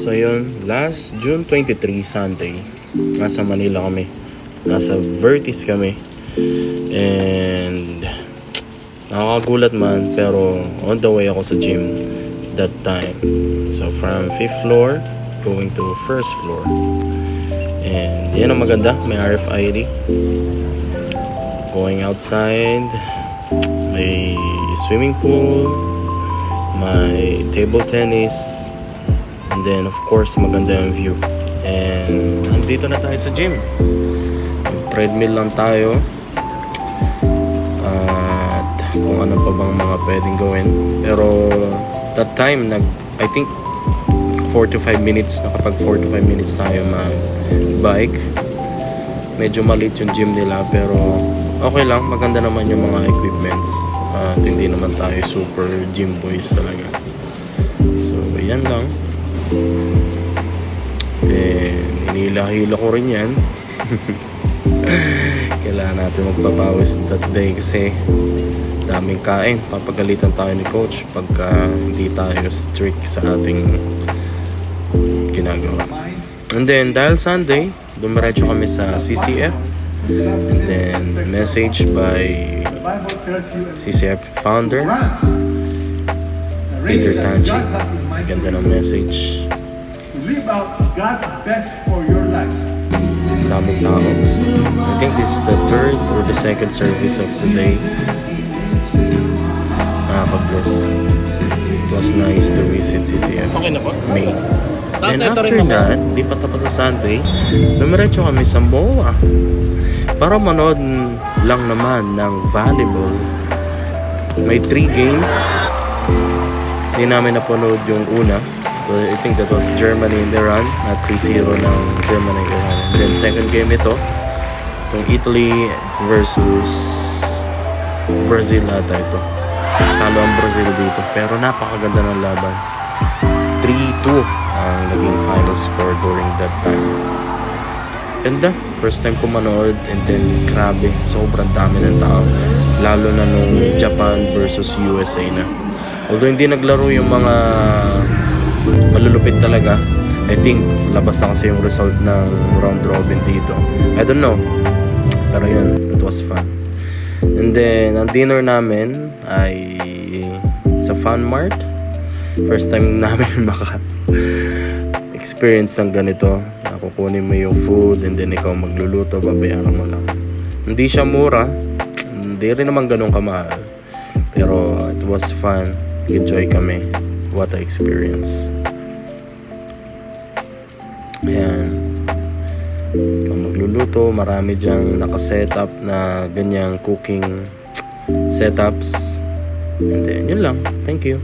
So yun, last June 23 Sunday, nasa Manila kami. Nasa Vertis kami. And nakakagulat man, pero on the way ako sa gym that time. So from 5th floor going to 1st floor. And yan ang maganda, may RFID. Going outside, may swimming pool, may table tennis, and then of course maganda yung view. And nandito na tayo sa gym. Treadmill lang tayo. At kung ano pa bang mga pwedeng gawin. Pero that time, I think 45 minutes, nakapag 45 minutes tayo mag-bike. Medyo maliit yung gym nila, pero okay lang, maganda naman yung mga equipments. At hindi naman tayo super gym boys talaga. So, yan lang. Then, hinila-hila ko rin yan. Kailangan natin magpapawis that day kasi daming kain. Papagalitan tayo ni coach pagka hindi tayo strict sa ating ginagawa. And then, dahil Sunday, dumiretso kami sa CCF. And then, message by CCF founder Peter Tanchi. Ganda ng message. Live out God's best for your life. Daming tao. I think this is the third or the second service of the day. Nakaka-bless. It was nice to visit CCF. Okay na po? May. Tapos And ito after rin naman. that, di pa tapos sa Sunday, dumiretso kami sa MOA para manood lang naman ng volleyball. May 3 games. Hindi namin napanood yung una. So, I think that was Germany and Iran. At 3-0 ng Germany and Iran. And then second game ito, itong Italy versus Brazil ata ito. Talo ang Brazil dito. Pero napakaganda ng laban. 3-2 ang naging final score during that time. Ganda. First time ko manood. And then grabe, sobrang dami ng tao. Lalo na nung Japan versus USA na. Although hindi naglaro yung mga malulupit talaga, I think labas na kasi yung result ng round robin dito. I don't know, pero yun, it was fun. And then ang dinner namin ay sa Fun Mart. First time namin experience ng ganito. Kukunin mo yung food and then ikaw magluluto, babayaran mo lang. Hindi siya mura, hindi rin naman ganun kamahal, pero it was fun. Enjoy kami. What a experience. Ayan. Kung magluluto, marami dyang nakasetup na ganyang cooking setups. And then, yun lang. Thank you.